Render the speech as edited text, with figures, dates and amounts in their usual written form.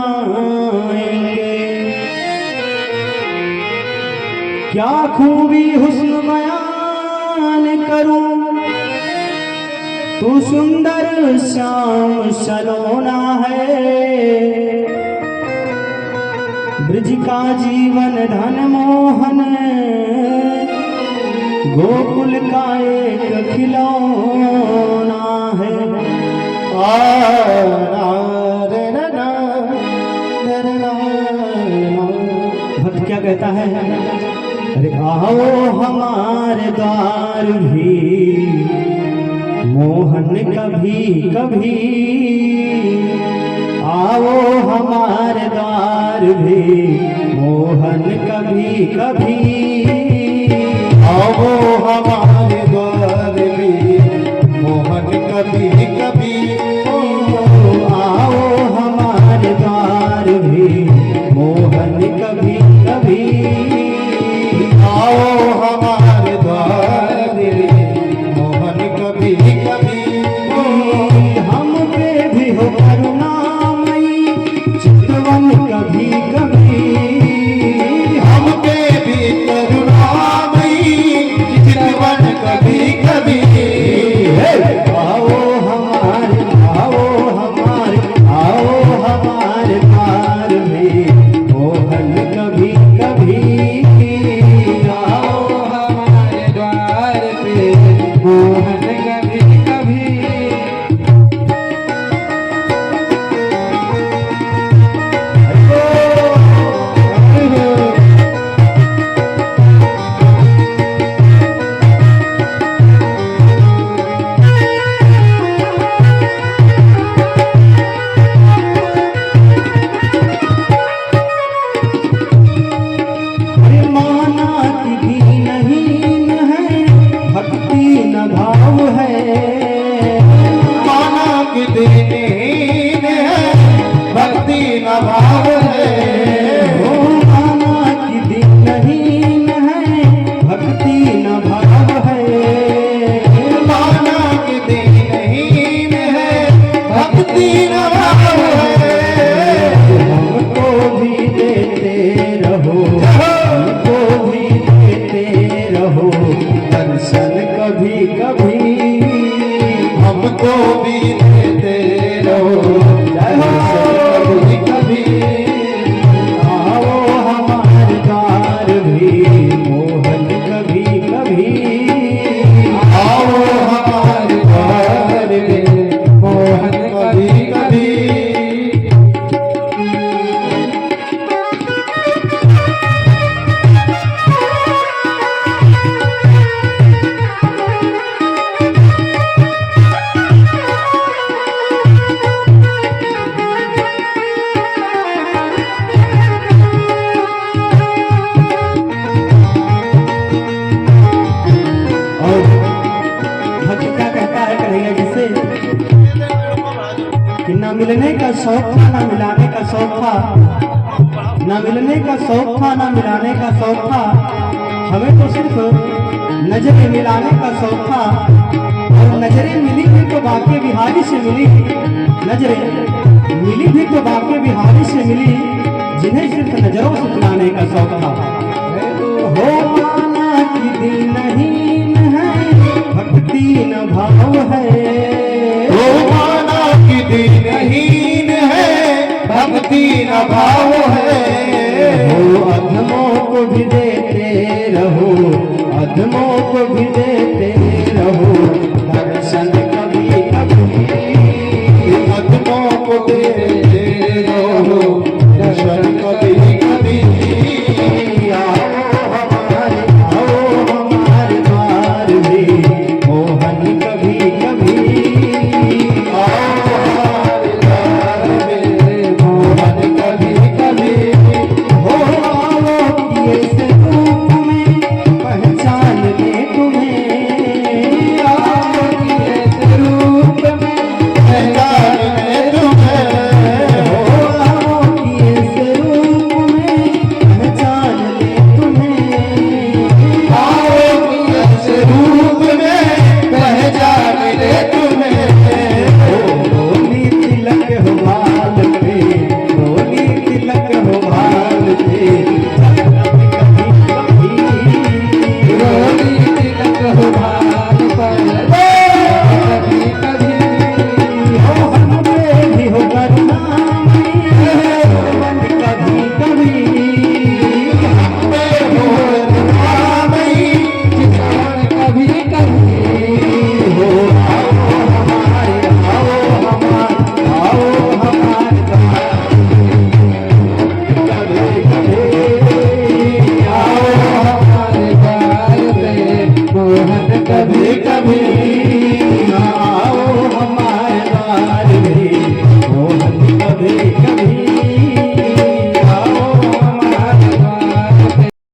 सुनाएंगे। क्या खूबी हुस्न बयान करूं, तू सुंदर श्याम सलोना है। ब्रज का जीवन धन मोहन, गोकुल का एक खिलौना है। भक्त क्या कहता है? अरे आओ हमारे द्वार भी मोहन कभी कभी, आओ हमारे द्वार भी मोहन कभी कभी, आओ हमारे द्वार भी मोहन कभी कभी, आओ हमारे द्वार भी मोहन कभी कभी, आओ हमारे द्वार भी मोहन कभी कभी। हम पे भी हो करुणामयी चितवन कभी कभी, हम पे भी करुणामयी चितवन कभी कभी। आओ हमारे द्वार में मोहन कभी कभी, आओ हमारे द्वार पे मोहन कभी कभी। अरे माना कि दीनहीन है, भक्ति न भाव है। माना कि दीनहीन है, भक्ति न भाव है। ओ माना कि दीनहीन है, भक्ति न भाव है। माना कि दीनहीन है, भक्ति न भाव है। हमको भी देते रहो, हमको भी देते रहो दर्शन कभी कभी, हमको भी देते रहो दर्शन कभी कभी। आओ हमारे द्वार भी मोहन कभी कभी, आओ हमारे द्वार में मोहन कभी कभी। और भक्त क्या कहता है कन्हैया जी से कि न मिलने का शौक था, न मिलाने का शौक था, न मिलने का शौक था, न मिलाने का शौक था। हमें तो सिर्फ नजरें मिलाने का शौक था, और नजरें मिली भी तो बाके बिहारी से मिली। नजरें मिली भी तो बाके बिहारी से मिली, जिन्हें सिर्फ नजरों से मिलाने का शौक था। हो माना कि दीनहीन है, भक्ति न भाव है। ओ माना कि दीनहीन है, भक्ति न भाव है। हो अधमों को भी देते रहो, अधमों को भी देते रहो दर्शन कभी कभी, अधमों को देते रहो दर्शन कभी कभी। आओ हमारे द्वार भी मोहन कभी कभी, आओ हमारे द्वार में मोहन कभी कभी। मोहन कभी कभी